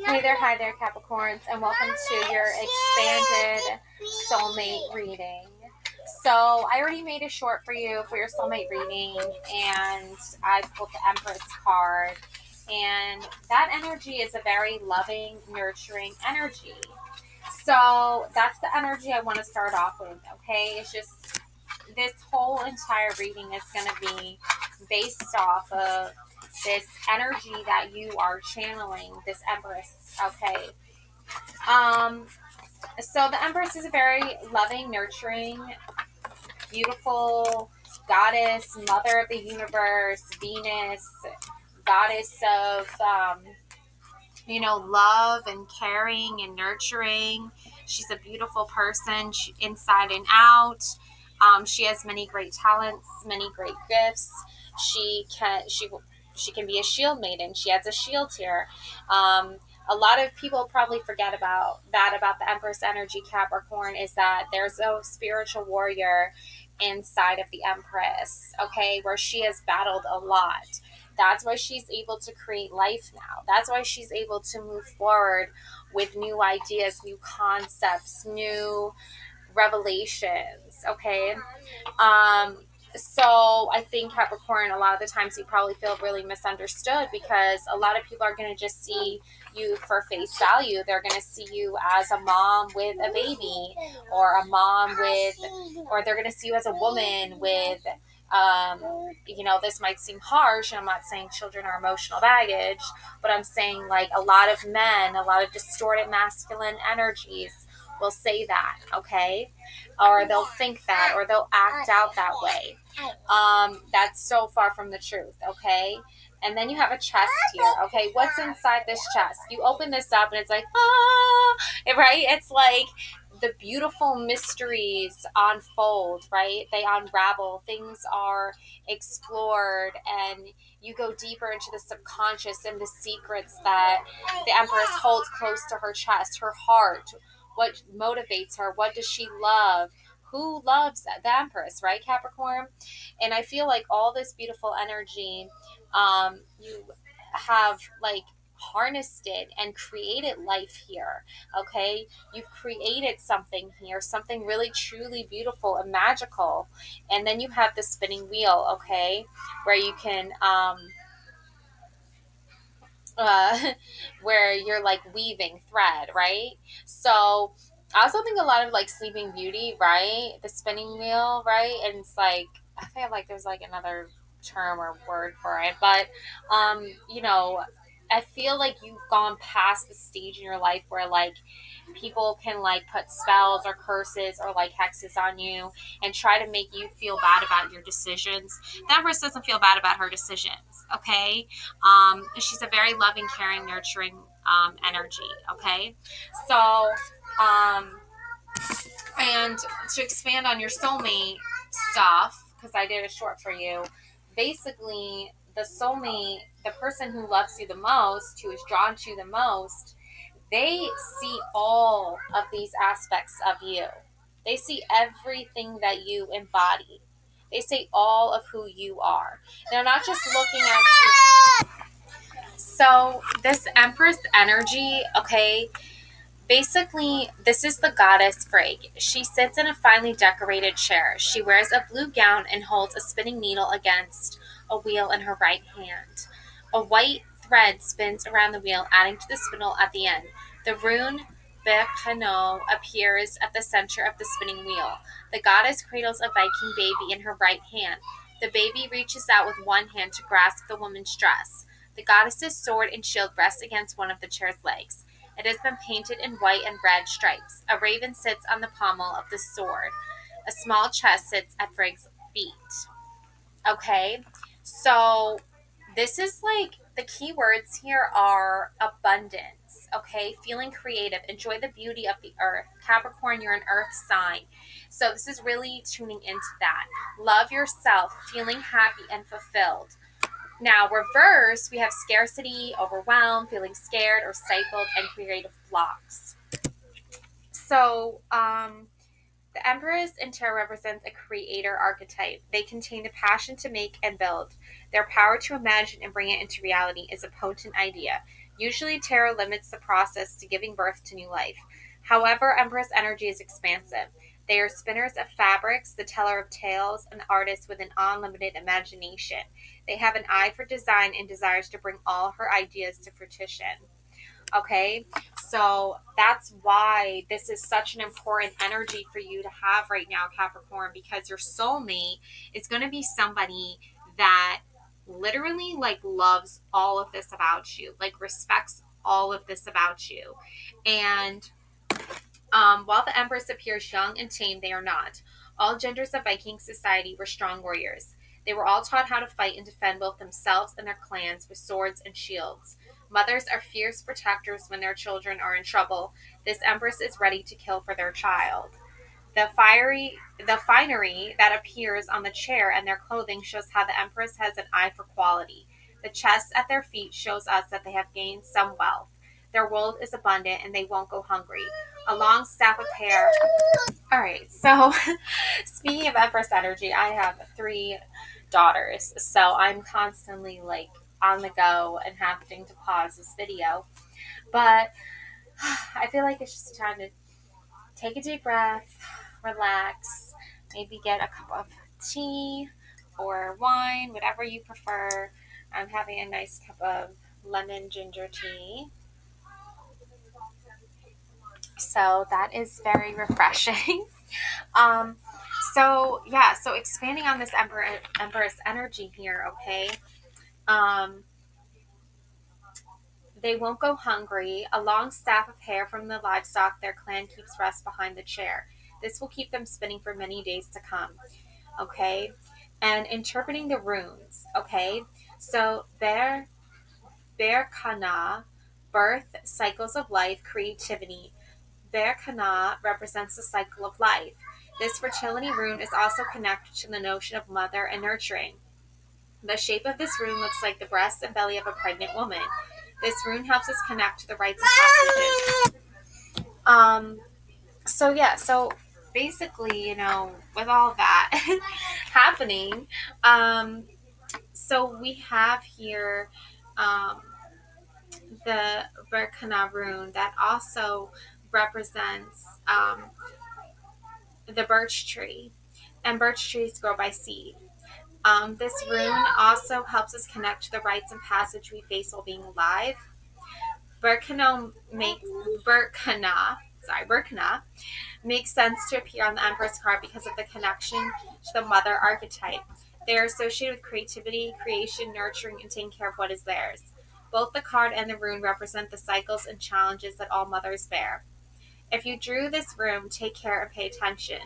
Hi there, Capricorns, and welcome to your expanded soulmate reading. So, I already made a short for you for your soulmate reading, and I pulled the Empress card. And that energy is a very loving, nurturing energy. So, that's the energy I want to start off with, okay? It's just this whole entire reading is going to be based off of this energy that you are channeling, this Empress, okay? Um, so the Empress is a very loving, nurturing, beautiful goddess, mother of the universe, Venus, goddess of, love and caring and nurturing. She's a beautiful person, inside and out. She has many great talents, many great gifts. She can be a shield maiden. She has a shield here. A lot of people probably forget about the Empress energy, Capricorn, is that there's a spiritual warrior inside of the Empress, okay, where she has battled a lot. That's why she's able to create life now. That's why she's able to move forward with new ideas, new concepts, new revelations, okay? Um, so I think Capricorn, a lot of the times you probably feel really misunderstood because a lot of people are going to just see you for face value. They're going to see you as a mom with a baby, or a mom with, or they're going to see you as a woman with, this might seem harsh, and I'm not saying children are emotional baggage, but I'm saying like a lot of men, a lot of distorted masculine energies will say that, okay? Or they'll think that, or they'll act out that way. That's so far from the truth, okay? And then you have a chest here, okay? What's inside this chest? You open this up and it's like, right? It's like the beautiful mysteries unfold, right? They unravel, things are explored, and you go deeper into the subconscious and the secrets that the Empress holds close to her chest, her heart. What motivates her? What does she love? Who loves the Empress, right, Capricorn? And I feel like all this beautiful energy, you have like harnessed it and created life here, okay? You've created something here, something really truly beautiful and magical. And then you have the spinning wheel, okay, where you can uh, where you're like weaving thread, right? So I also think a lot of like Sleeping Beauty, right? The spinning wheel, right? And it's like, I feel like there's like another term or word for it, but you know, I feel like you've gone past the stage in your life where like people can like put spells or curses or like hexes on you and try to make you feel bad about your decisions. The Empress doesn't feel bad about her decisions, okay? She's a very loving, caring, nurturing energy, okay? So, um, and to expand on your soulmate stuff, because I did a short for you, basically, the soulmate, the person who loves you the most, who is drawn to you the most, they see all of these aspects of you. They see everything that you embody. They see all of who you are. They're not just looking at you. So, this Empress energy, okay, basically, this is the goddess Frigg. She sits in a finely decorated chair. She wears a blue gown and holds a spinning needle against a wheel in her right hand. A white thread spins around the wheel, adding to the spindle at the end. The rune Bekano appears at the center of the spinning wheel. The goddess cradles a Viking baby in her right hand. The baby reaches out with one hand to grasp the woman's dress. The goddess's sword and shield rest against one of the chair's legs. It has been painted in white and red stripes. A raven sits on the pommel of the sword. A small chest sits at Frigg's feet. Okay, so this is like the key words here are abundance. Okay, feeling creative, enjoy the beauty of the earth. Capricorn, you're an earth sign. So this is really tuning into that. Love yourself, feeling happy and fulfilled. Now, reverse, we have scarcity, overwhelmed, feeling scared or stifled, and creative blocks. So, the Empress in tarot represents a creator archetype. They contain a passion to make and build. Their power to imagine and bring it into reality is a potent idea. Usually, tarot limits the process to giving birth to new life. However, Empress energy is expansive. They are spinners of fabrics, the teller of tales, and artists with an unlimited imagination. They have an eye for design and desires to bring all her ideas to fruition. Okay, so that's why this is such an important energy for you to have right now, Capricorn, because your soulmate is going to be somebody that literally like loves all of this about you, like respects all of this about you. And while the Empress appears young and tame, they are not. All genders of Viking society were strong warriors. They were all taught how to fight and defend both themselves and their clans with swords and shields. Mothers are fierce protectors when their children are in trouble. This Empress is ready to kill for their child. The finery that appears on the chair and their clothing shows how the Empress has an eye for quality. The chest at their feet shows us that they have gained some wealth. Their world is abundant and they won't go hungry. A long staff of hair. All right, so speaking of Empress energy, I have 3 daughters, so I'm constantly like on the go and having to pause this video. But I feel like it's just time to take a deep breath, relax, maybe get a cup of tea or wine, whatever you prefer. I'm having a nice cup of lemon ginger tea. So that is very refreshing. um, so expanding on this Empress energy here, okay? Um, they won't go hungry. A long staff of hair from the livestock their clan keeps rest behind the chair. This will keep them spinning for many days to come. Okay, and interpreting the runes. Okay, so Bear Kana, birth, cycles of life, creativity. Bear Kana represents the cycle of life. This fertility rune is also connected to the notion of mother and nurturing. The shape of this rune looks like the breast and belly of a pregnant woman. This rune helps us connect to the rites and passages. So basically, with all that happening, um, so we have here um, the Berkana rune that also represents the birch tree, and birch trees grow by seed. This rune also helps us connect to the rites and passage we face while being alive. Berkana makes Berkana makes sense to appear on the Empress card because of the connection to the mother archetype. They are associated with creativity, creation, nurturing, and taking care of what is theirs. Both the card and the rune represent the cycles and challenges that all mothers bear. If you drew this rune, take care and pay attention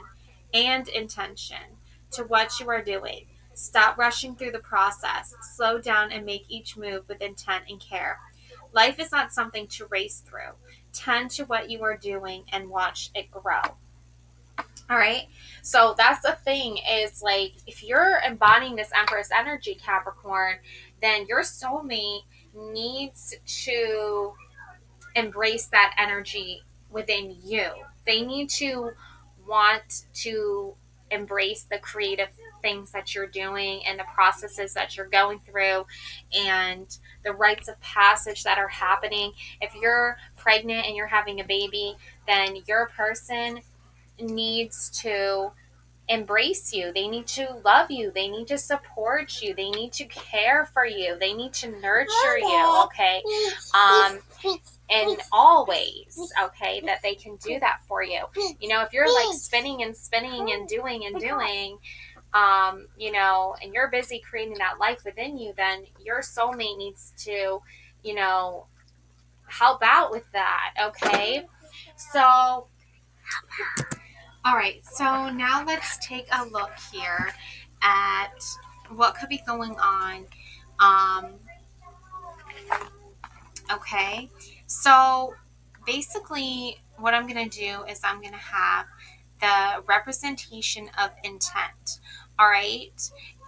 and intention to what you are doing. Stop rushing through the process. Slow down and make each move with intent and care. Life is not something to race through. Tend to what you are doing and watch it grow. All right. So that's the thing is like if you're embodying this Empress energy, Capricorn, then your soulmate needs to embrace that energy within you. They need to want to embrace the creative things that you're doing and the processes that you're going through and the rites of passage that are happening. If you're pregnant and you're having a baby, then your person needs to embrace you. They need to love you. They need to support you. They need to care for you. They need to nurture you, okay? In all ways, okay, that they can do that for you. If you're like spinning and spinning and doing, and you're busy creating that life within you, then your soulmate needs to, help out with that, okay? So, all right, so now let's take a look here at what could be going on. Um, okay, so basically, what I'm going to do is I'm going to have the representation of intent. All right,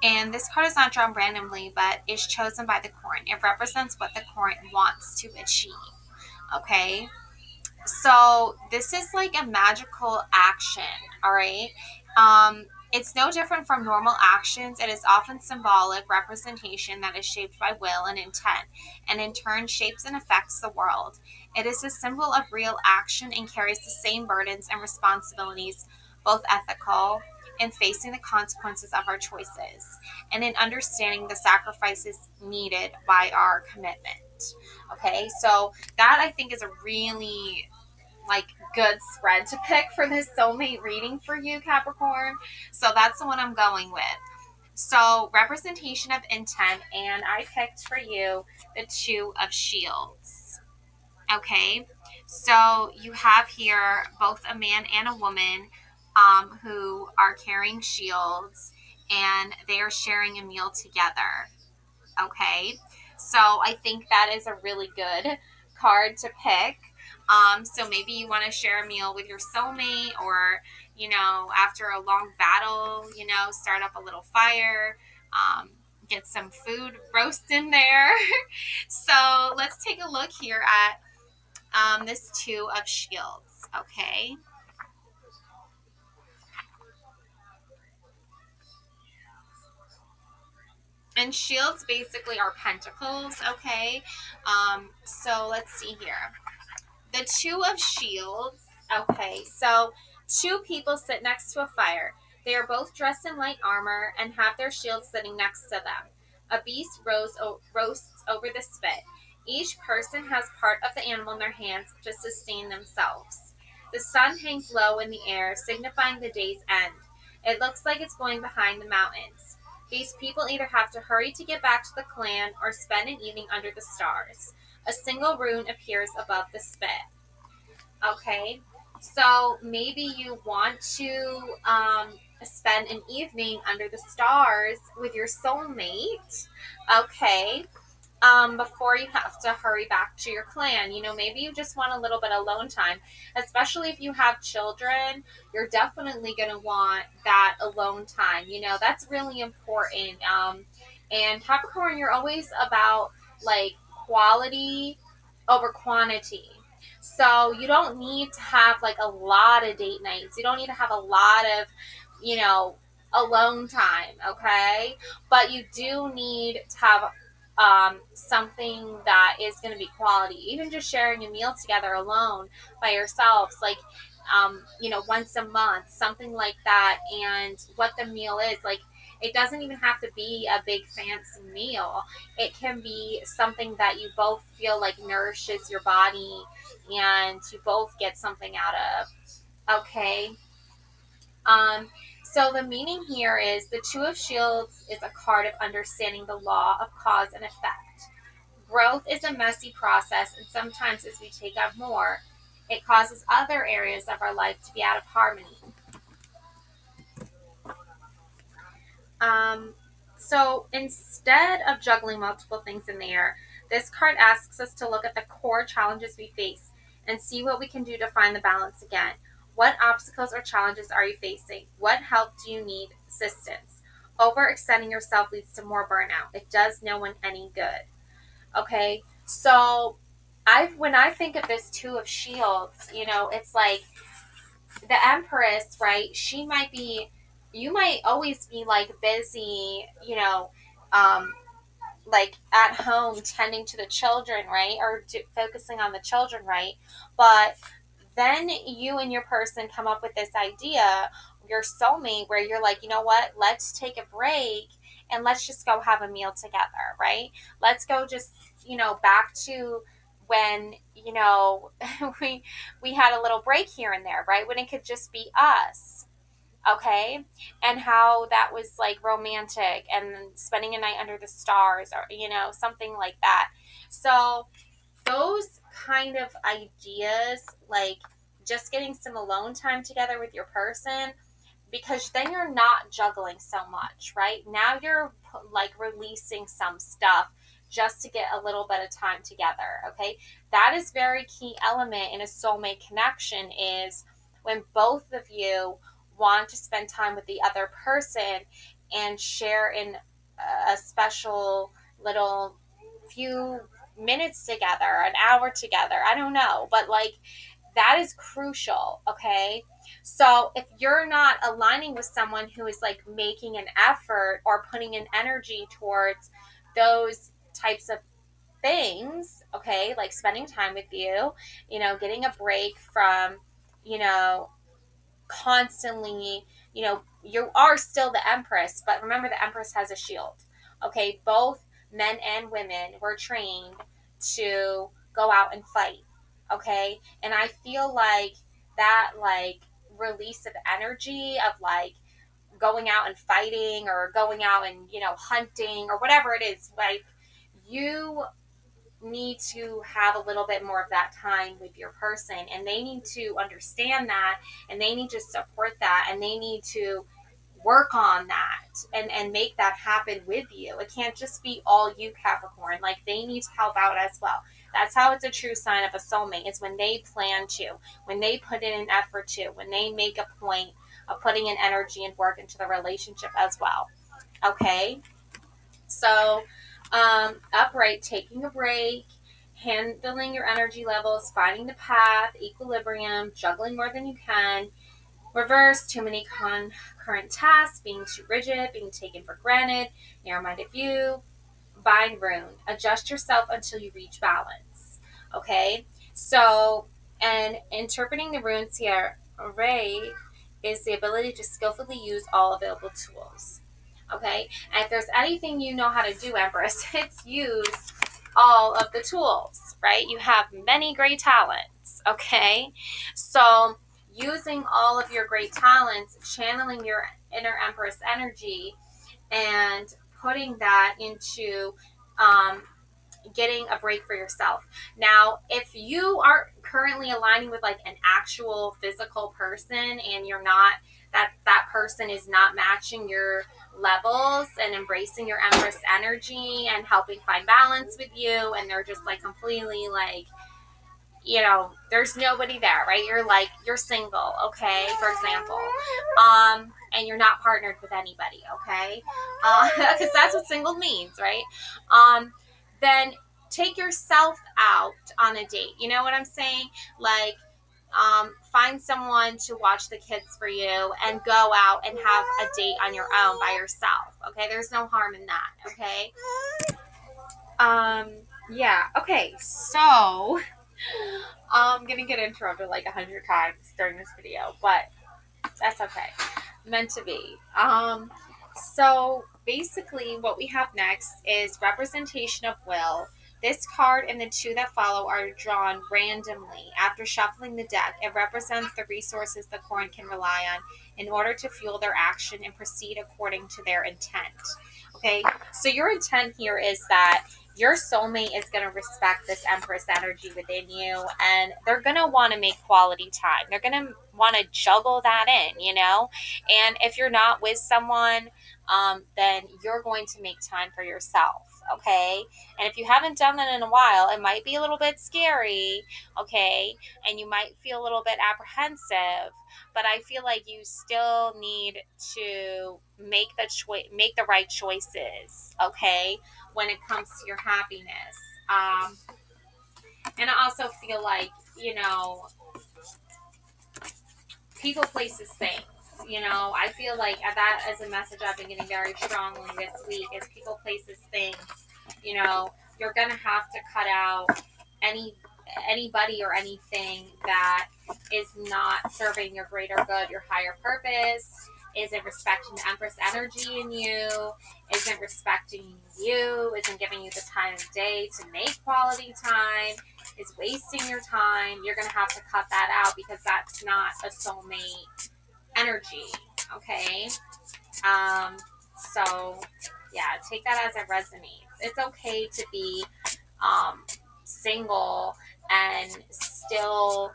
and this card is not drawn randomly, but is chosen by the court. It represents what the court wants to achieve. Okay, so this is like a magical action. All right. It's no different from normal actions. It is often symbolic representation that is shaped by will and intent, and in turn shapes and affects the world. It is a symbol of real action and carries the same burdens and responsibilities, both ethical in facing the consequences of our choices, and in understanding the sacrifices needed by our commitment. Okay, so that I think is a really like good spread to pick for this soulmate reading for you, Capricorn. So that's the one I'm going with. So representation of intent, and I picked for you the Two of Shields. Okay, so you have here both a man and a woman who are carrying shields, and they are sharing a meal together. Okay, so I think that is a really good card to pick. So maybe you want to share a meal with your soulmate, or after a long battle, start up a little fire, get some food roast in there. So let's take a look here at this Two of Shields. Okay, and shields basically are pentacles. Okay, so let's see here. The Two of Shields. Okay, so two people sit next to a fire. They are both dressed in light armor and have their shields sitting next to them. A beast roasts over the spit. Each person has part of the animal in their hands to sustain themselves. The sun hangs low in the air, signifying the day's end. It looks like it's going behind the mountains. These people either have to hurry to get back to the clan or spend an evening under the stars. A single rune appears above the spit. Okay, so maybe you want to spend an evening under the stars with your soulmate. Okay, before you have to hurry back to your clan. Maybe you just want a little bit of alone time, especially if you have children. You're definitely going to want that alone time. That's really important. And Capricorn, you're always about like quality over quantity. So you don't need to have like a lot of date nights. You don't need to have a lot of, you know, alone time, okay? But you do need to have something that is going to be quality. Even just sharing a meal together alone by yourselves, like, once a month, something like that. And what the meal is, like, it doesn't even have to be a big fancy meal. It can be something that you both feel like nourishes your body and you both get something out of. Okay. Um, so the meaning here is the Two of Shields is a card of understanding the law of cause and effect. Growth is a messy process, and sometimes as we take on more, it causes other areas of our life to be out of harmony. Um, so instead of juggling multiple things in the air, this card asks us to look at the core challenges we face and see what we can do to find the balance again. What obstacles or challenges are you facing? What help do you need? Assistance. Overextending yourself leads to more burnout. It does no one any good. Okay, so when I think of this Two of Shields, it's like the Empress, right? She might be, you might always be like busy, um, like at home tending to the children, right? Or focusing on the children, right? But then you and your person come up with this idea, your soulmate, where you're like, you know what? Let's take a break and let's just go have a meal together, right? Let's go just, back to when, we had a little break here and there, right? When it could just be us. Okay, and how that was like romantic and spending a night under the stars, or something like that. So those kind of ideas, like just getting some alone time together with your person, because then you're not juggling so much, right? Now you're like releasing some stuff just to get a little bit of time together. Okay, that is very key element in a soulmate connection, is when both of you want to spend time with the other person and share in a special little few minutes together, an hour together, I don't know, but like that is crucial. Okay, So if you're not aligning with someone who is like making an effort or putting an energy towards those types of things, okay, like spending time with you, getting a break from, you know, constantly, you are still the Empress, but remember the Empress has a shield. Okay, both men and women were trained to go out and fight. Okay, and I feel like that, like, release of energy of like going out and fighting or going out and hunting or whatever it is, like, you need to have a little bit more of that time with your person, and they need to understand that, and they need to support that, and they need to work on that and make that happen with you. It can't just be all you, Capricorn. Like, they need to help out as well. That's how it's a true sign of a soulmate. It's when they plan to, when they put in an effort to, when they make a point of putting in energy and work into the relationship as well. Okay, so, upright, taking a break, handling your energy levels, finding the path, equilibrium, juggling more than you can. Reverse, too many concurrent tasks, being too rigid, being taken for granted, narrow-minded view. Bind rune, adjust yourself until you reach balance. Okay, so, and interpreting the runes here, array is the ability to skillfully use all available tools. Okay, and if there's anything you know how to do, Empress, it's use all of the tools, right? You have many great talents. Okay, so using all of your great talents, channeling your inner Empress energy, and putting that into, um, getting a break for yourself. Now, if you are currently aligning with like an actual physical person, and you're not, that person is not matching your levels and embracing your Empress energy and helping find balance with you, and they're just like completely like, there's nobody there, right? You're single, okay, for example, and you're not partnered with anybody, okay, because that's what single means, right? Then take yourself out on a date. You know what I'm saying? Like, find someone to watch the kids for you and go out and have a date on your own by yourself. Okay, there's no harm in that. Okay. Um. Yeah. Okay. So, I'm gonna get interrupted like 100 times during this video, but that's okay. Meant to be. So basically, what we have next is representation of will. This card and the two that follow are drawn randomly. After shuffling the deck, it represents the resources the coin can rely on in order to fuel their action and proceed according to their intent. Okay, so your intent here is that your soulmate is going to respect this Empress energy within you, and they're going to want to make quality time. They're going to want to juggle that in. And if you're not with someone, then you're going to make time for yourself. Okay, and if you haven't done that in a while, it might be a little bit scary. Okay, and you might feel a little bit apprehensive, but I feel like you still need to make the right choices. Okay, when it comes to your happiness. And I also feel like, people, places, things. I feel like that is a message I've been getting very strongly this week is people, places, things. You're going to have to cut out anybody or anything that is not serving your greater good, your higher purpose, isn't respecting the Empress energy in you, isn't respecting you, isn't giving you the time of day to make quality time, is wasting your time. You're going to have to cut that out because that's not a soulmate energy. Okay. Um, so yeah, take that as it resonates. It's okay to be, single and still,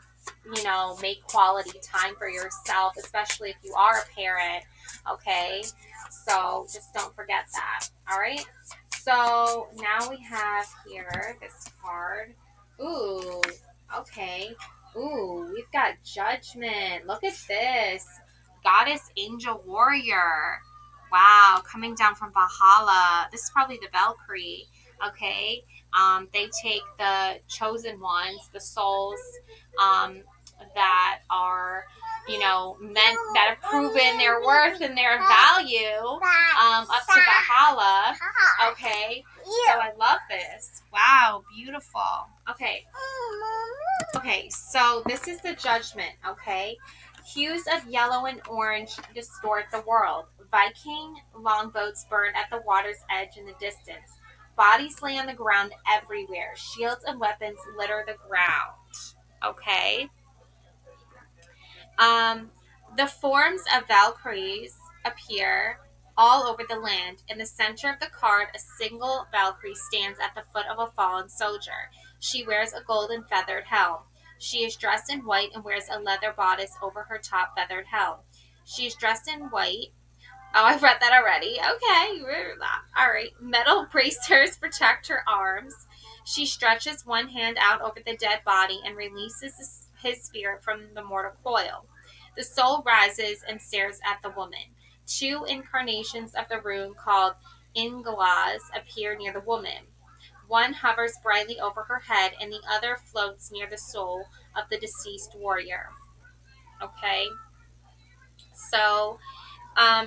make quality time for yourself, especially if you are a parent. Okay. So just don't forget that. All right. So now we have here this card. Ooh, okay. Ooh, we've got Judgment. Look at this. Goddess, Angel, Warrior. Wow, coming down from Valhalla. This is probably the Valkyrie. Okay. They take the chosen ones, the souls, um, that are, meant, that have proven their worth and their value, up to Valhalla. Okay, so I love this. Wow, beautiful. Okay, so this is the judgment. Okay, hues of yellow and orange distort the world. Viking longboats burn at the water's edge in the distance. Bodies lay on the ground everywhere. Shields and weapons litter the ground. Okay. Um, the forms of Valkyries appear all over the land. In the center of the card, a single Valkyrie stands at the foot of a fallen soldier. She wears a golden feathered helm. She is dressed in white and wears a leather bodice over her top feathered helm. She is dressed in white. Oh, I've read that already. Okay. All right. Metal bracers protect her arms. She stretches one hand out over the dead body and releases his spirit from the mortal coil. The soul rises and stares at the woman. Two incarnations of the rune called Ingwas appear near the woman. One hovers brightly over her head, and the other floats near the soul of the deceased warrior. Okay, so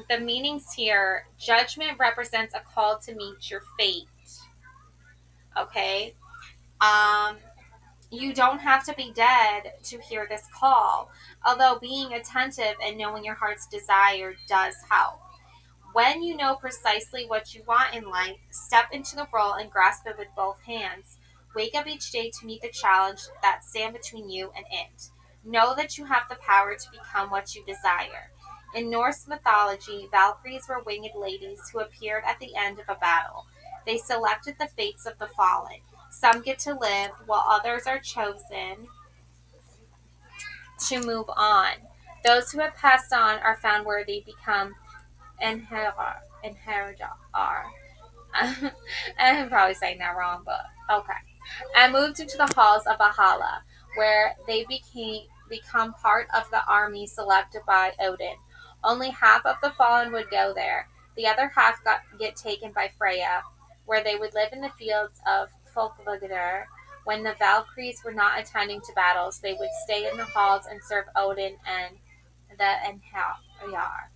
the meanings here: judgment represents a call to meet your fate. Okay, um, you don't have to be dead to hear this call, although being attentive and knowing your heart's desire does help. When you know precisely what you want in life, step into the role and grasp it with both hands. Wake up each day to meet the challenge that stand between you and it. Know that you have the power to become what you desire. In Norse mythology, Valkyries were winged ladies who appeared at the end of a battle. They selected the fates of the fallen. Some get to live, while others are chosen to move on. Those who have passed on are found worthy, become inheritor. I'm probably saying that wrong, but okay. And moved into the halls of Valhalla, where they become part of the army selected by Odin. Only half of the fallen would go there. The other half get taken by Freya, where they would live in the fields of Folkvogder. When the Valkyries were not attending to battles, they would stay in the halls and serve Odin and the Enhjar.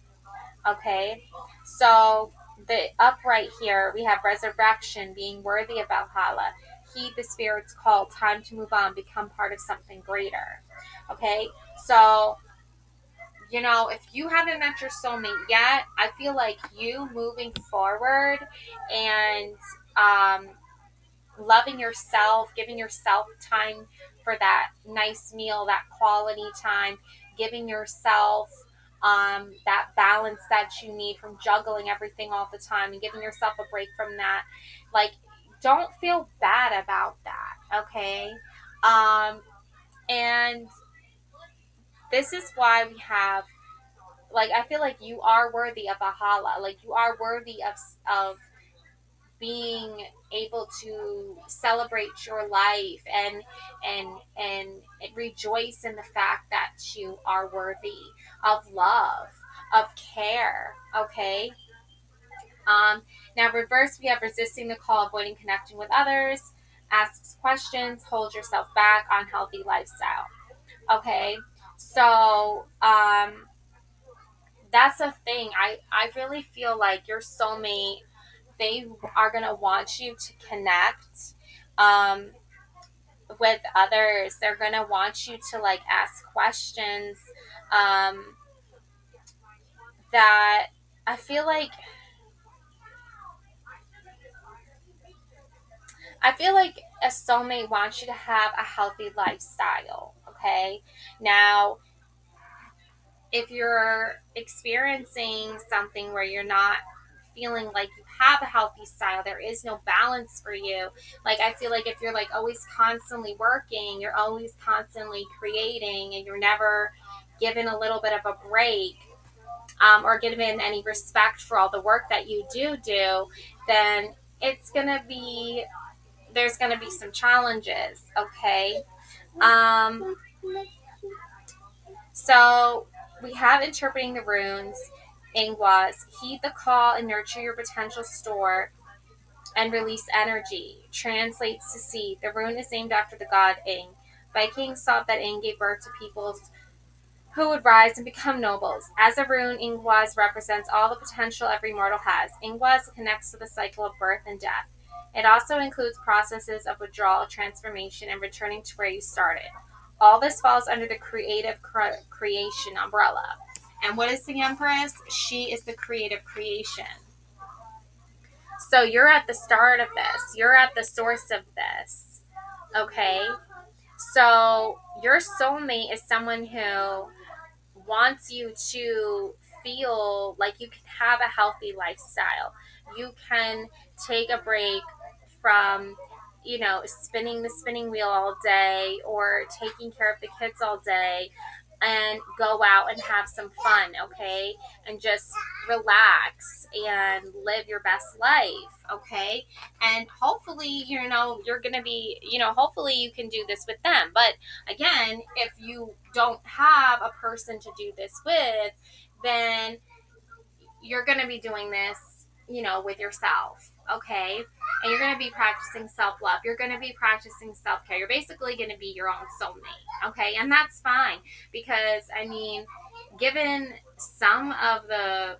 Okay, so the upright here, we have resurrection, being worthy of Valhalla. Heed the Spirit's call, time to move on, become part of something greater. Okay, so, if you haven't met your soulmate yet, I feel like you moving forward and um, loving yourself, giving yourself time for that nice meal, that quality time, giving yourself that balance that you need from juggling everything all the time and giving yourself a break from that. Like, don't feel bad about that, okay? And this is why we have, like, I feel like you are worthy of Valhalla. Like, you are worthy of being able to celebrate your life and rejoice in the fact that you are worthy of love, of care. Okay. Now reverse, we have resisting the call, avoiding connecting with others, asks questions, hold yourself back, unhealthy lifestyle. Okay, so that's a thing. I really feel like your soulmate, they are going to want you to connect um, with others. They're going to want you to like ask questions um, that I feel like a soulmate wants you to have a healthy lifestyle. Okay, now if you're experiencing something where you're not feeling like you have a healthy style, there is no balance for you. Like, I feel like if you're like always constantly working, you're always constantly creating, and you're never given a little bit of a break, or given any respect for all the work that you do, then it's gonna be there's gonna be some challenges. Okay. um So we have interpreting the runes. Ingwas, heed the call and nurture your potential store and release energy. Translates to see. The rune is named after the god Ing. by King Soulmate gave birth to peoples who would rise and become nobles. As a rune, Ingwaz represents all the potential every mortal has. Ingwaz connects to the cycle of birth and death. It also includes processes of withdrawal, transformation, and returning to where you started. All this falls under the creative creation umbrella. And what is the Empress? She is the creative creation. So you're at the start of this. You're at the source of this. Okay? So your soulmate is someone who wants you to feel like you can have a healthy lifestyle. You can take a break from, spinning the spinning wheel all day or taking care of the kids all day and go out and have some fun, okay? And just relax and live your best life, okay? And hopefully, you're going to be, hopefully you can do this with them. But again, if you don't have a person to do this with, then you're going to be doing this, with yourself, okay? And you're going to be practicing self-love. You're going to be practicing self-care. You're basically going to be your own soulmate, okay? And that's fine because, given some of the,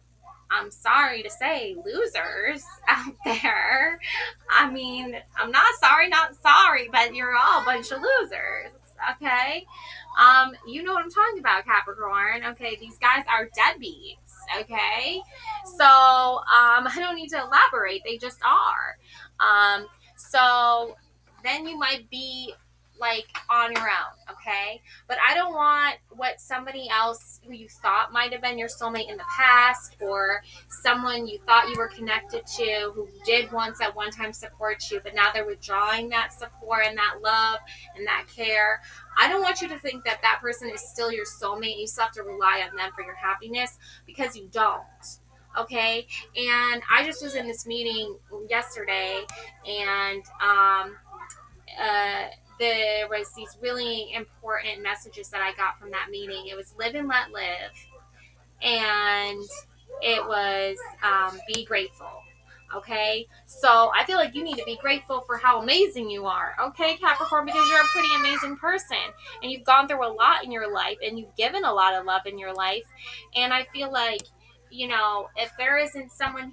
I'm sorry to say, losers out there, I'm not sorry, but you're all a bunch of losers, okay? You know what I'm talking about, Capricorn. Okay, these guys are deadbeats. Okay, so I don't need to elaborate. They just are. So then you might be like on your own. Okay, but I don't want what somebody else who you thought might have been your soulmate in the past, or someone you thought you were connected to who did once at one time support you, but now they're withdrawing that support and that love and that care. I don't want you to think that that person is still your soulmate and you still have to rely on them for your happiness, because you don't. Okay? And I just was in this meeting yesterday, and there was these really important messages that I got from that meeting. It was live and let live, and it was be grateful. Okay, so I feel like you need to be grateful for how amazing you are, okay, Capricorn, because you're a pretty amazing person and you've gone through a lot in your life and you've given a lot of love in your life. And I feel like, if there isn't someone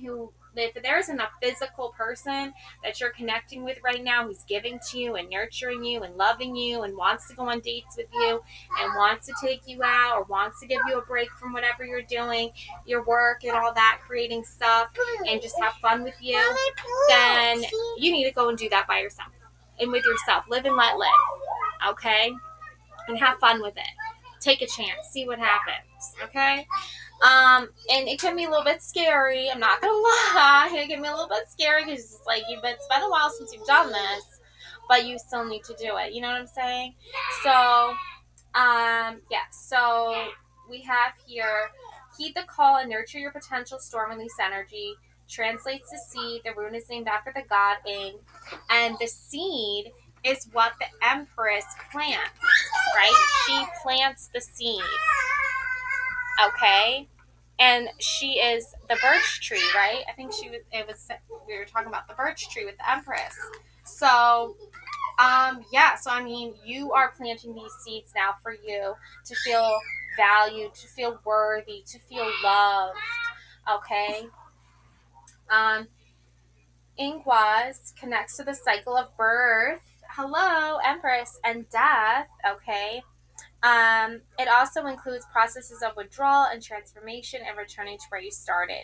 if there isn't a physical person that you're connecting with right now who's giving to you and nurturing you and loving you and wants to go on dates with you and wants to take you out or wants to give you a break from whatever you're doing, your work and all that, creating stuff, and just have fun with you, then you need to go and do that by yourself and with yourself. Live and let live, okay? And have fun with it. Take a chance. See what happens, okay? And it can be a little bit scary. I'm not gonna lie. It can be a little bit scary because it's like it's been a while since you've done this, but you still need to do it. You know what I'm saying? So, yeah. So we have here: heed the call and nurture your potential. Storm release energy translates to seed. The rune is named after the god Ing, and the seed is what the Empress plants. Right? She plants the seed. Okay. And she is the birch tree, right? I think we were talking about the birch tree with the Empress. So, yeah, so you are planting these seeds now for you to feel valued, to feel worthy, to feel loved, okay? Inkwaz connects to the cycle of birth, hello, Empress, and death, okay? It also includes processes of withdrawal and transformation and returning to where you started.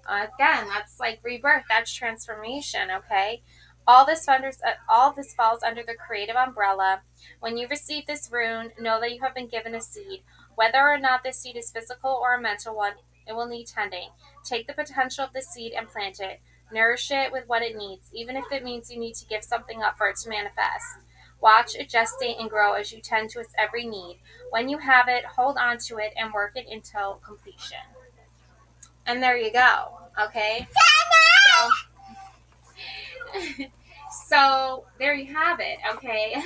Again, that's like rebirth. That's transformation. Okay. All this falls under the creative umbrella. When you receive this rune, know that you have been given a seed. Whether or not this seed is physical or a mental one, it will need tending. Take the potential of the seed and plant it. Nourish it with what it needs, even if it means you need to give something up for it to manifest. Watch it gestate and grow as you tend to its every need. When you have it, hold on to it and work it until completion. And there you go. Okay? So, so there you have it. Okay?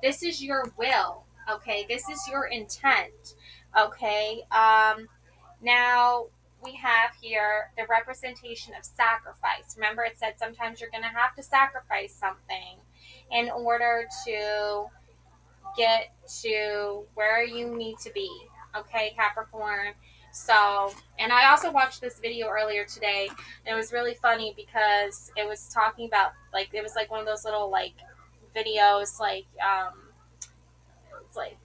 This is your will. Okay? This is your intent. Okay? Now we have here the representation of sacrifice. Remember, it said sometimes you're going to have to sacrifice something in order to get to where you need to be. Okay, Capricorn. So, and I also watched this video earlier today, and it was really funny because it was talking about, like, it was like one of those little, like, videos, like, it's like,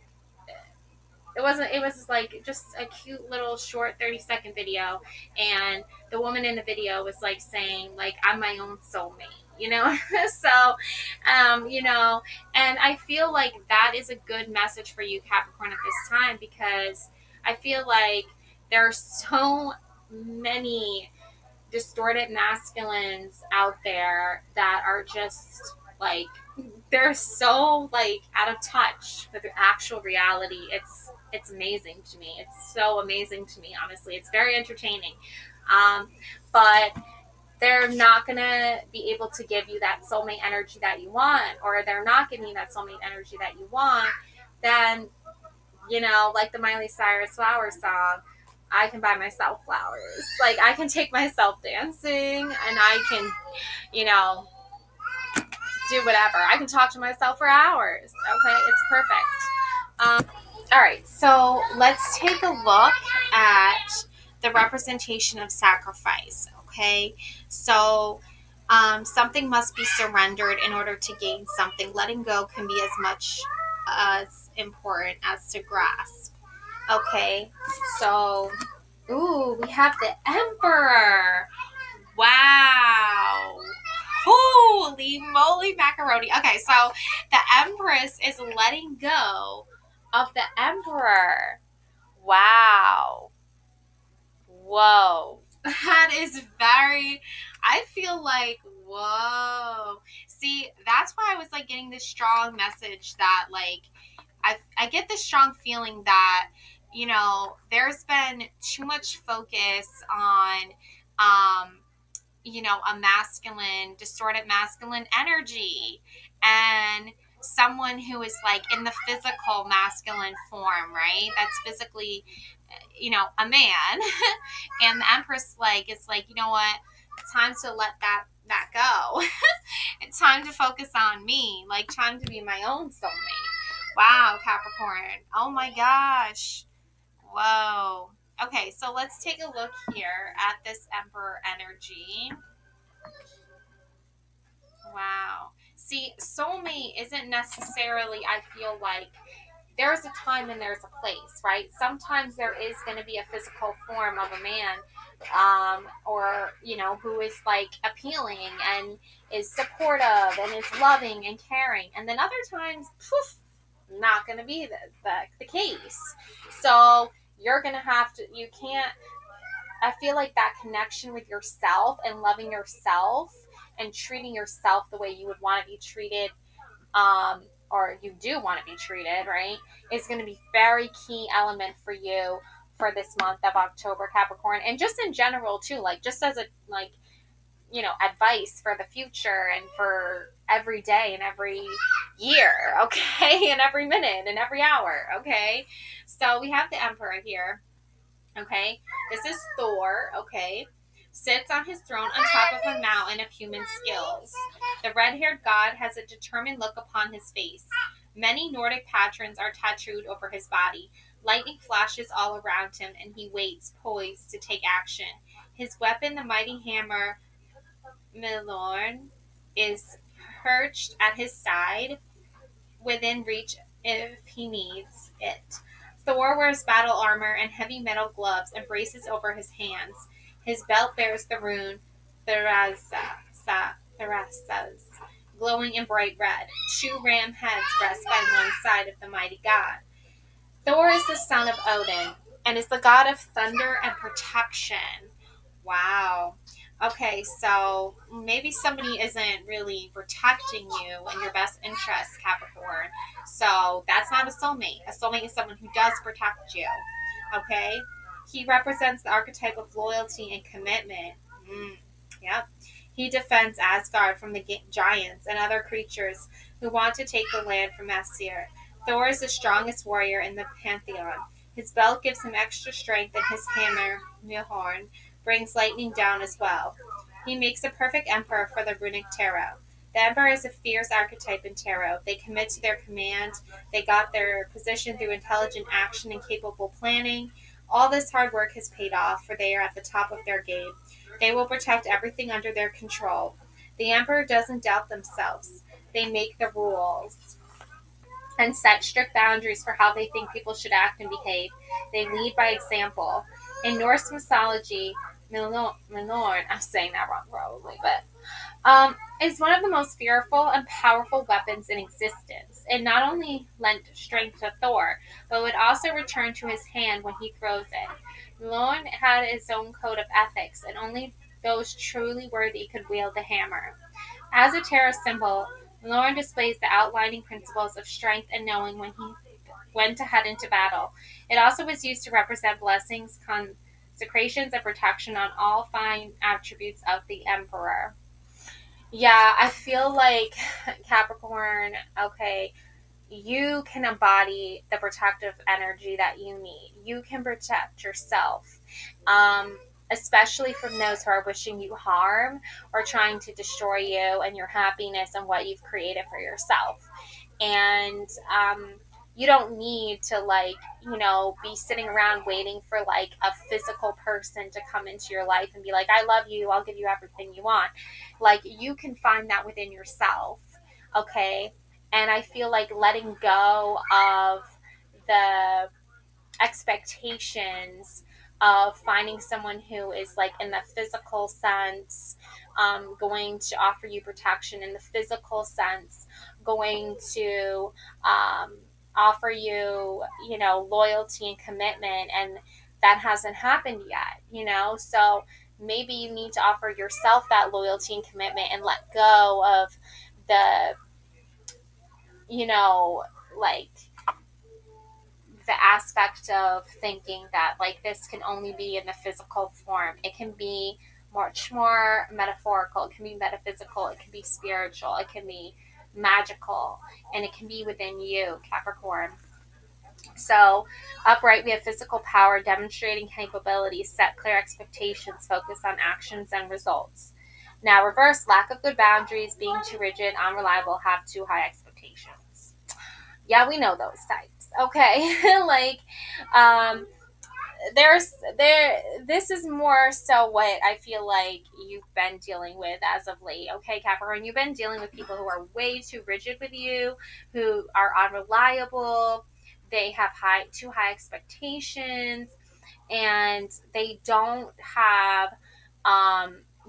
it was like just a cute little short 30-second video, and the woman in the video was like saying, like, I'm my own soulmate, you know. So you know, and I feel like that is a good message for you, Capricorn, at this time, because I feel like there are so many distorted masculines out there that are just like, they're so like out of touch with the actual reality. It's amazing to me. It's so amazing to me, honestly. It's very entertaining. But they're not gonna be able to give you that soulmate energy that you want, or they're not giving you that soulmate energy that you want. Then, you know, like the Miley Cyrus flower song, I can buy myself flowers. Like, I can take myself dancing, and I can, you know, do whatever. I can talk to myself for hours. Okay, it's perfect. All right, so let's take a look at the representation of sacrifice. Okay, so something must be surrendered in order to gain something. Letting go can be as much as important as to grasp. Okay, so, ooh, we have the Emperor. Wow. Holy moly macaroni. Okay, so the Empress is letting go of the Emperor. Wow. Whoa. That is very, I feel like, whoa. See, that's why I was like getting this strong message that, like, I get this strong feeling that, you know, there's been too much focus on, you know, a masculine, distorted masculine energy, and someone who is like in the physical masculine form, right? That's physically, you know, a man. And the Empress, like, it's like, you know what? It's time to let that go. It's time to focus on me. Like, time to be my own soulmate. Wow, Capricorn. Oh my gosh. Whoa. Okay, so let's take a look here at this Emperor energy. Wow. See, soulmate isn't necessarily, I feel like, there's a time and there's a place, right? Sometimes there is going to be a physical form of a man, or, you know, who is like appealing and is supportive and is loving and caring. And then other times, poof, not going to be the case. So you're going to have to, you can't, I feel like that connection with yourself and loving yourself and treating yourself the way you would want to be treated, or you do want to be treated, right, is going to be very key element for you for this month of October, Capricorn, and just in general too, like, just as a, like, you know, advice for the future and for every day and every year, okay, and every minute and every hour, okay. So we have the Emperor here. Okay, this is Thor. Okay, sits on his throne on top of a mountain of human skills. The red-haired god has a determined look upon his face. Many Nordic patterns are tattooed over his body. Lightning flashes all around him, and he waits, poised to take action. His weapon, the mighty hammer Milorn, is perched at his side, within reach if he needs it. Thor wears battle armor and heavy metal gloves and braces over his hands. His belt bears the rune Therasas, glowing in bright red. 2 ram heads rest by one side of the mighty god. Thor is the son of Odin and is the god of thunder and protection. Wow. Okay, so maybe somebody isn't really protecting you in your best interest, Capricorn. So that's not a soulmate. A soulmate is someone who does protect you. Okay? He represents the archetype of loyalty and commitment. Yep. He defends Asgard from the giants and other creatures who want to take the land from Aesir. Thor is the strongest warrior in the pantheon. His belt gives him extra strength, and his hammer, Mjolnir, brings lightning down as well. He makes a perfect emperor for the runic tarot. The Emperor is a fierce archetype in tarot. They commit to their command. They got their position through intelligent action and capable planning. All this hard work has paid off, for they are at the top of their game. They will protect everything under their control. The Emperor doesn't doubt themselves. They make the rules and set strict boundaries for how they think people should act and behave. They lead by example. In Norse mythology, Milorn, I'm saying that wrong probably, but is one of the most fearful and powerful weapons in existence. It not only lent strength to Thor, but would also return to his hand when he throws it. Milorn had his own code of ethics, and only those truly worthy could wield the hammer. As a tarot symbol, Milorn displays the outlining principles of strength and knowing when to head into battle. It also was used to represent blessings, consecrations, and protection on all fine attributes of the emperor. Yeah, I feel like Capricorn, okay, you can embody the protective energy that you need. You can protect yourself, especially from those who are wishing you harm or trying to destroy you and your happiness and what you've created for yourself. And you don't need to, like, be sitting around waiting for like a physical person to come into your life and be like, I love you, I'll give you everything you want. Like, you can find that within yourself. Okay. And I feel like letting go of the expectations of finding someone who is like in the physical sense, going to offer you protection in the physical sense, going to offer you, loyalty and commitment, and that hasn't happened yet, so maybe you need to offer yourself that loyalty and commitment and let go of the, like, the aspect of thinking that like this can only be in the physical form. It can be much more metaphorical, it can be metaphysical, it can be spiritual, it can be magical, and it can be within you, Capricorn. So, upright, we have physical power, demonstrating capabilities, set clear expectations, focus on actions and results. Now, reverse, lack of good boundaries, being too rigid, unreliable, have too high expectations. Yeah, we know those types. Okay. Like, um, this is more so what I feel like you've been dealing with as of late. Okay, Capricorn, you've been dealing with people who are way too rigid with you, who are unreliable, they have too high expectations, and they don't have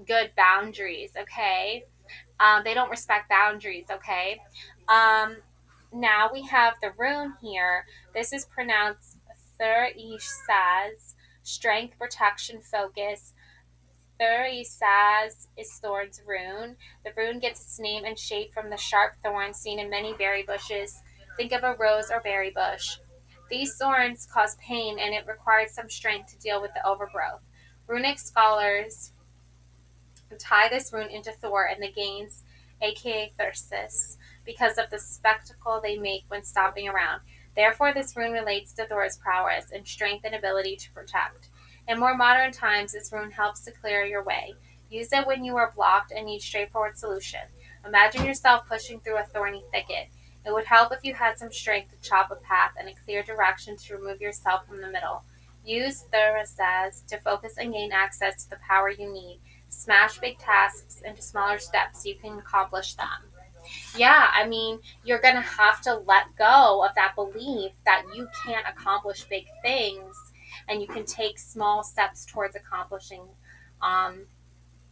good boundaries. Okay, they don't respect boundaries. Okay. um, Now we have the rune here. This is pronounced Thur-ish-saz, strength, protection, focus. Thur-ish-saz is Thorn's rune. The rune gets its name and shape from the sharp thorns seen in many berry bushes. Think of a rose or berry bush. These thorns cause pain, and it requires some strength to deal with the overgrowth. Runic scholars tie this rune into Thor and the Gains, aka Thyrsis, because of the spectacle they make when stomping around. Therefore, this rune relates to Thor's prowess and strength and ability to protect. In more modern times, this rune helps to clear your way. Use it when you are blocked and need straightforward solution. Imagine yourself pushing through a thorny thicket. It would help if you had some strength to chop a path and a clear direction to remove yourself from the middle. Use Thursaz to focus and gain access to the power you need. Smash big tasks into smaller steps so you can accomplish them. Yeah, I mean, you're going to have to let go of that belief that you can't accomplish big things, and you can take small steps towards accomplishing um,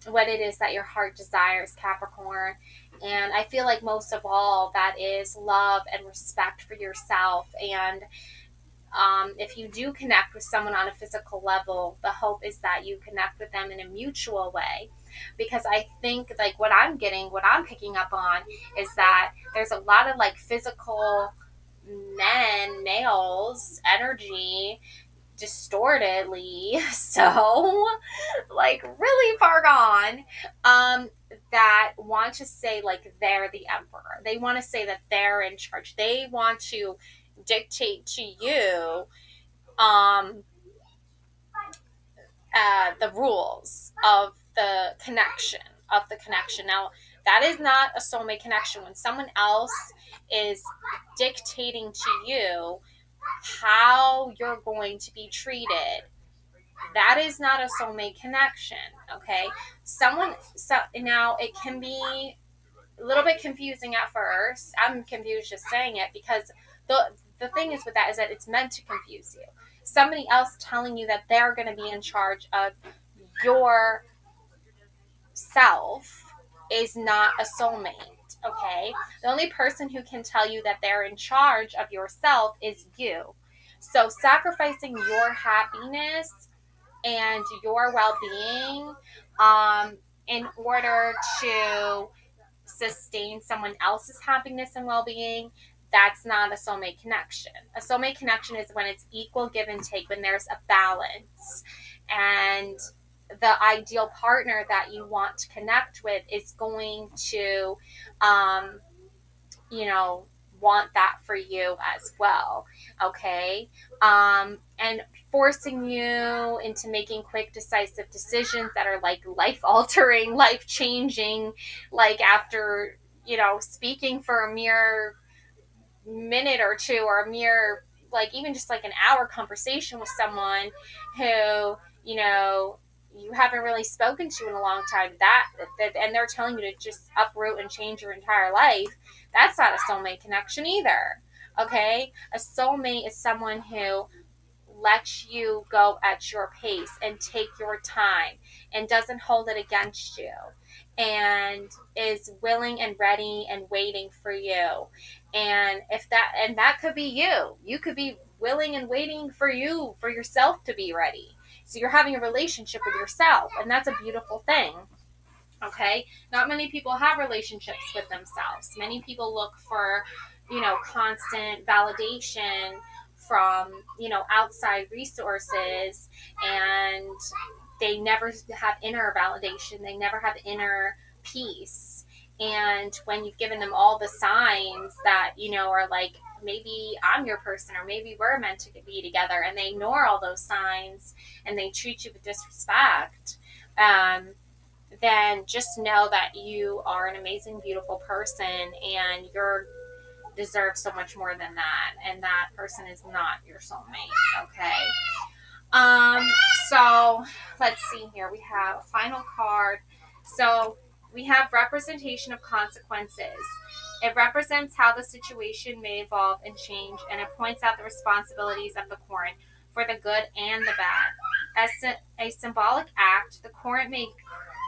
what it is that your heart desires, Capricorn. And I feel like most of all, that is love and respect for yourself. And if you do connect with someone on a physical level, the hope is that you connect with them in a mutual way. Because I think, like, what I'm picking up on is that there's a lot of like physical males energy distortedly, so like really far gone, that want to say like they're the emperor. They want to say that they're in charge. They want to dictate to you um, the rules of the connection. Now, That is not a soulmate connection. When someone else is dictating to you how you're going to be treated, that is not a soulmate connection. Okay. Now it can be a little bit confusing at first. I'm confused just saying it, because the thing is with that is that it's meant to confuse you. Somebody else telling you that they're going to be in charge of your self is not a soulmate. Okay. The only person who can tell you that they're in charge of yourself is you. So sacrificing your happiness and your well-being, in order to sustain someone else's happiness and well-being, that's not a soulmate connection. A soulmate connection is when it's equal give and take, when there's a balance, and the ideal partner that you want to connect with is going to um, you know, want that for you as well. Okay. And forcing you into making quick, decisive decisions that are like life altering, life changing, like after, speaking for a mere minute or two, or a mere, like, even just like an hour conversation with someone who, you haven't really spoken to in a long time, that and they're telling you to just uproot and change your entire life, that's not a soulmate connection either. Okay. A soulmate is someone who lets you go at your pace and take your time and doesn't hold it against you, and is willing and ready and waiting for you. And that could be you could be willing and waiting for yourself to be ready. So you're having a relationship with yourself, and that's a beautiful thing. Okay. Not many people have relationships with themselves. Many people look for, constant validation from, outside resources, and they never have inner validation. They never have inner peace. And when you've given them all the signs that, are like, maybe I'm your person, or maybe we're meant to be together, and they ignore all those signs and they treat you with disrespect, then just know that you are an amazing, beautiful person, and you deserve so much more than that. And that person is not your soulmate. Okay. Um, so let's see here. We have a final card. So we have representation of consequences. It represents how the situation may evolve and change, and it points out the responsibilities of the current for the good and the bad. As a symbolic act, the current may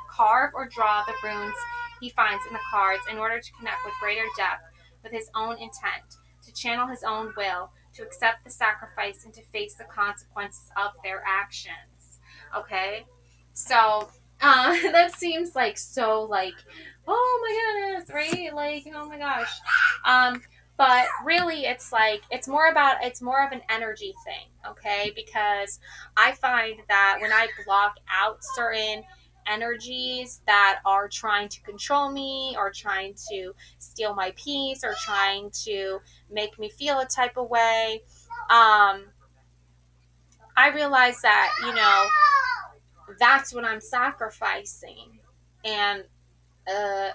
carve or draw the runes he finds in the cards in order to connect with greater depth with his own intent, to channel his own will, to accept the sacrifice, and to face the consequences of their actions. Okay? So, that seems like so, like, oh my goodness, right? Like, oh my gosh. But really, it's more of an energy thing, okay? Because I find that when I block out certain energies that are trying to control me, or trying to steal my peace, or trying to make me feel a type of way, I realize that, that's what I'm sacrificing. And uh,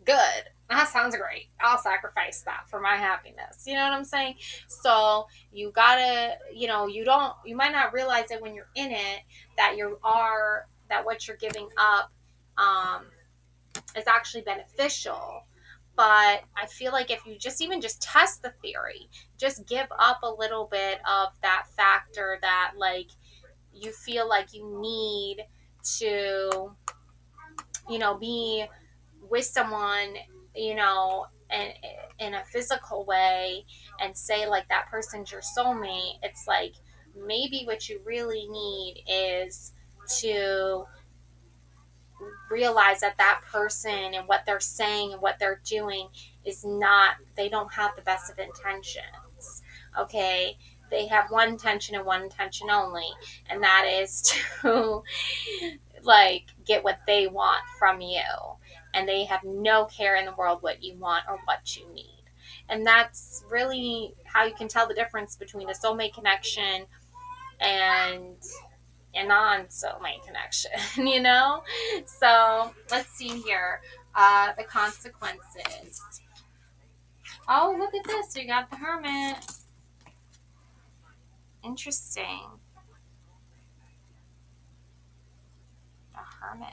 good. That sounds great. I'll sacrifice that for my happiness. You know what I'm saying? So you gotta, you might not realize it when you're in it, that what you're giving up, is actually beneficial. But I feel like if you just test the theory, just give up a little bit of that factor that, like, you feel like you need to, be with someone, in, in a physical way, and say like that person's your soulmate. It's like, maybe what you really need is to realize that that person and what they're saying and what they're doing is not, they don't have the best of intentions. Okay. They have one intention and one intention only, and that is to like get what they want from you, and they have no care in the world what you want or what you need. And that's really how you can tell the difference between a soulmate connection and a non soulmate connection. So let's see here. The consequences. Oh, look at this. We got the Hermit. Interesting. The Hermit.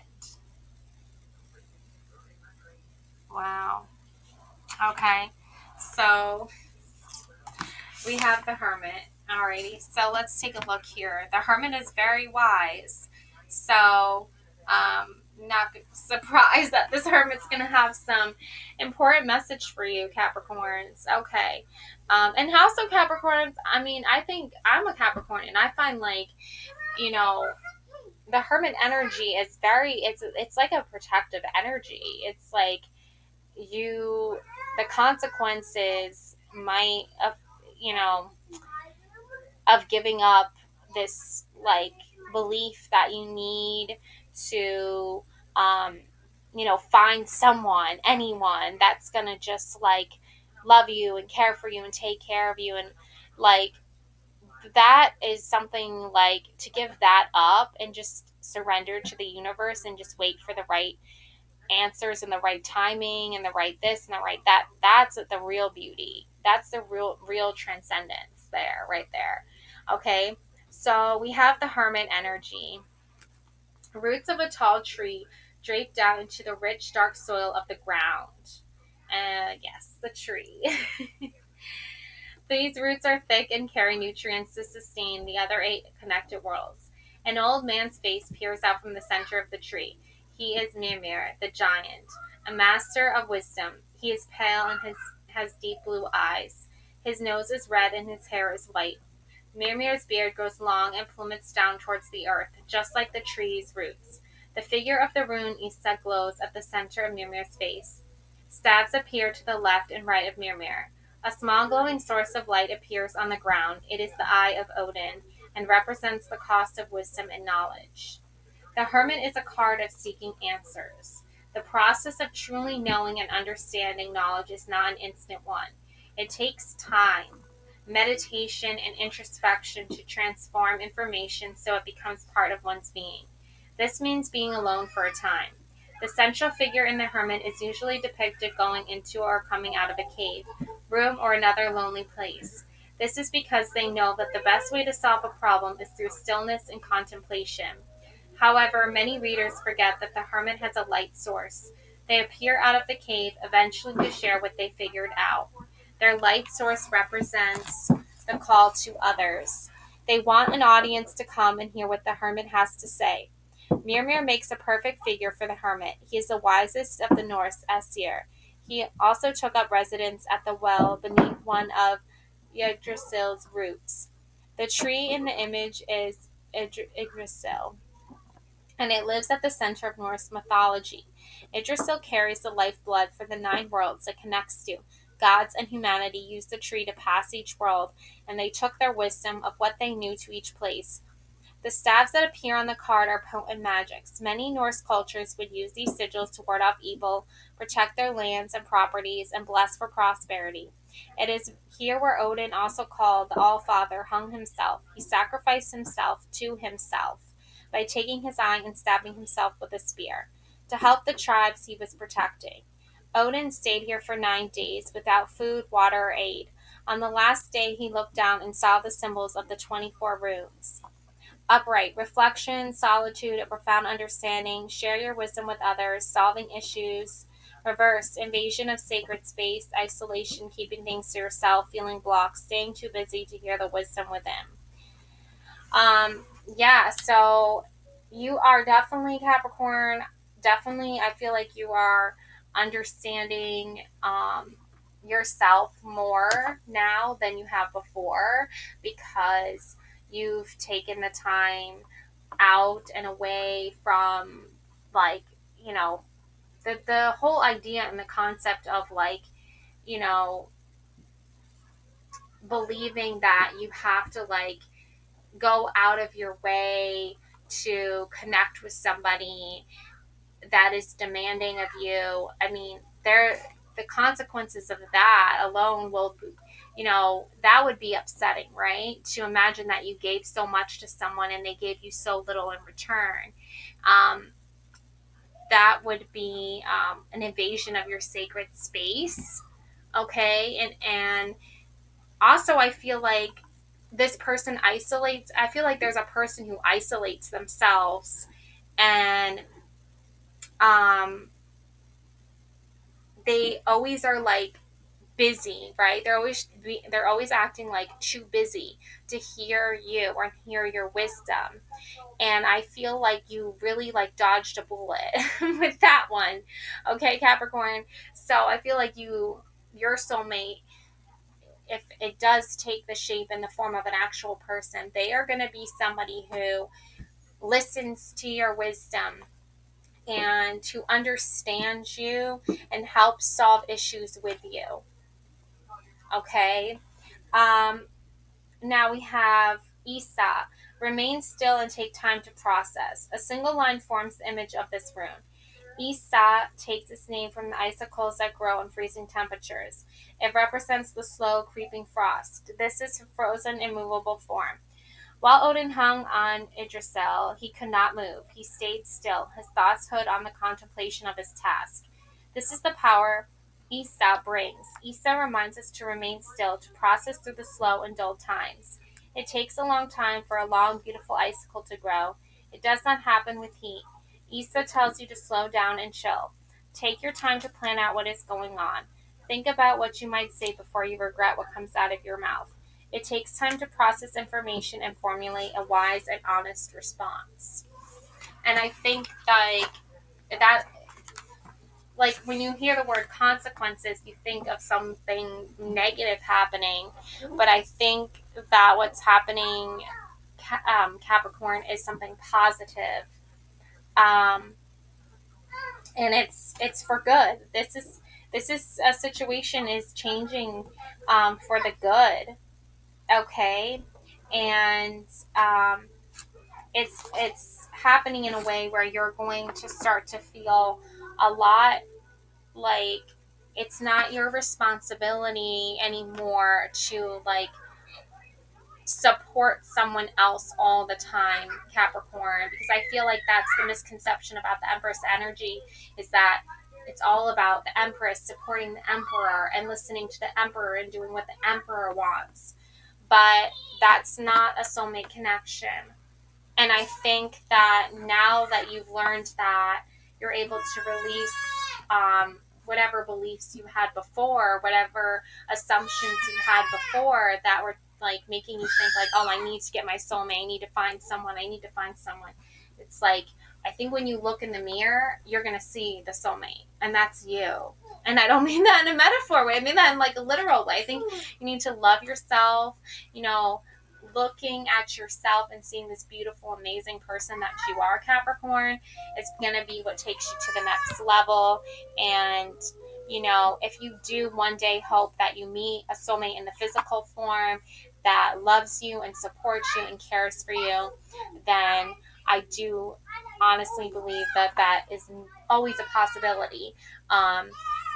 Wow. Okay. So we have the Hermit. Alrighty. So let's take a look here. The Hermit is very wise. So, not surprised that this Hermit's going to have some important message for you, Capricorns. Okay. And how so, Capricorns? I mean, I think I'm a Capricorn, and I find like, you know, the Hermit energy is very, it's like a protective energy. It's like you, the consequences might, of, you know, of giving up this like belief that you need to um find someone, anyone that's gonna just like love you and care for you and take care of you, and like that is something like to give that up and just surrender to the universe and just wait for the right answers and the right timing and the right this and the right that. That's the real beauty. That's the real transcendence there, right there. Okay. So we have the Hermit energy. Roots of a tall tree drape down into the rich dark soil of the ground. Yes, the tree. These roots are thick and carry nutrients to sustain the other 8 connected worlds. An old man's face peers out from the center of the tree. He is Mimir, the giant, a master of wisdom. He is pale and has deep blue eyes. His nose is red and his hair is white. Mirmir's beard grows long and plummets down towards the earth, just like the tree's roots. The figure of the rune Isa glows at the center of Mirmir's face. Stabs appear to the left and right of Mirmir. A small glowing source of light appears on the ground. It is the eye of Odin, and represents the cost of wisdom and knowledge. The Hermit is a card of seeking answers. The process of truly knowing and understanding knowledge is not an instant one. It takes time, meditation, and introspection to transform information so it becomes part of one's being. This means being alone for a time. The central figure in the Hermit is usually depicted going into or coming out of a cave, room, or another lonely place. This is because they know that the best way to solve a problem is through stillness and contemplation. However, many readers forget that the Hermit has a light source. They appear out of the cave, eventually to share what they figured out. Their light source represents the call to others. They want an audience to come and hear what the Hermit has to say. Mimir makes a perfect figure for the Hermit. He is the wisest of the Norse Aesir. He also took up residence at the well beneath one of Yggdrasil's roots. The tree in the image is Yggdrasil, and it lives at the center of Norse mythology. Yggdrasil carries the lifeblood for the 9 worlds it connects to. Gods and humanity used the tree to pass each world, and they took their wisdom of what they knew to each place. The staves that appear on the card are potent magics. Many Norse cultures would use these sigils to ward off evil, protect their lands and properties, and bless for prosperity. It is here where Odin, also called the All-Father, hung himself. He sacrificed himself to himself by taking his eye and stabbing himself with a spear to help the tribes he was protecting. Odin stayed here for 9 days without food, water, or aid. On the last day, he looked down and saw the symbols of the 24 runes. Upright, reflection, solitude, a profound understanding, share your wisdom with others, solving issues. Reverse, invasion of sacred space, isolation, keeping things to yourself, feeling blocked, staying too busy to hear the wisdom within. Yeah, so you are definitely Capricorn. Definitely, I feel like you are understanding yourself more now than you have before, because you've taken the time out and away from, like, the whole idea and the concept of, like, you know, believing that you have to, like, go out of your way to connect with somebody that is demanding of you. I mean, the consequences of that alone will, that would be upsetting, right? To imagine that you gave so much to someone and they gave you so little in return. Um, that would be an invasion of your sacred space. Okay. And also, I feel like this person isolates. I feel like there's a person who isolates themselves, and um, they always are like busy, right? They're always acting like too busy to hear you or hear your wisdom. And I feel like you really like dodged a bullet with that one. Okay, Capricorn. So I feel like your soulmate, if it does take the shape in the form of an actual person, they are going to be somebody who listens to your wisdom and to understand you and help solve issues with you. Okay. Um, Now we have Isa. Remain still and take time to process. A single line forms the image of this rune. Isa takes its name from the icicles that grow in freezing temperatures. It represents the slow, creeping frost. This is frozen, immovable form. While Odin hung on Yggdrasil, he could not move. He stayed still, his thoughts hooked on the contemplation of his task. This is the power Isa brings. Isa reminds us to remain still, to process through the slow and dull times. It takes a long time for a long, beautiful icicle to grow. It does not happen with heat. Isa tells you to slow down and chill. Take your time to plan out what is going on. Think about what you might say before you regret what comes out of your mouth. It takes time to process information and formulate a wise and honest response. And I think that like when you hear the word consequences, you think of something negative happening, but I think that what's happening, Capricorn, is something positive, um, and it's for good. This is a situation is changing for the good. Okay, and um, it's happening in a way where you're going to start to feel a lot like it's not your responsibility anymore to like support someone else all the time, Capricorn, because I feel like that's the misconception about the Empress energy, is that it's all about the Empress supporting the Emperor and listening to the Emperor and doing what the Emperor wants. But that's not a soulmate connection. And I think that now that you've learned that, you're able to release whatever beliefs you had before, whatever assumptions you had before that were like making you think like, oh, I need to get my soulmate. I need to find someone. I need to find someone. It's like, I think when you look in the mirror, you're going to see the soulmate, and that's you. And I don't mean that in a metaphor way. I mean that in like a literal way. I think you need to love yourself, you know, looking at yourself and seeing this beautiful, amazing person that you are, Capricorn, is going to be what takes you to the next level. And, you know, if you do one day hope that you meet a soulmate in the physical form that loves you and supports you and cares for you, then I do honestly believe that that is always a possibility.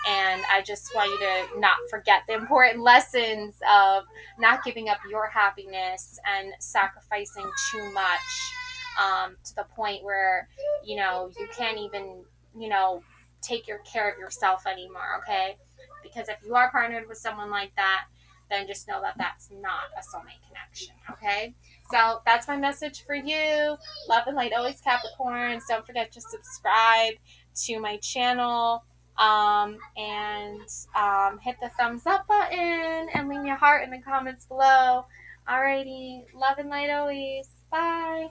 And I just want you to not forget the important lessons of not giving up your happiness and sacrificing too much, to the point where, you know, you can't even, you know, take your care of yourself anymore, okay? Because if you are partnered with someone like that, then just know that that's not a soulmate connection, okay? So that's my message for you. Love and light always, Capricorns. Don't forget to subscribe to my channel, and hit the thumbs up button and leave me a heart in the comments below. Alrighty, love and light always. Bye.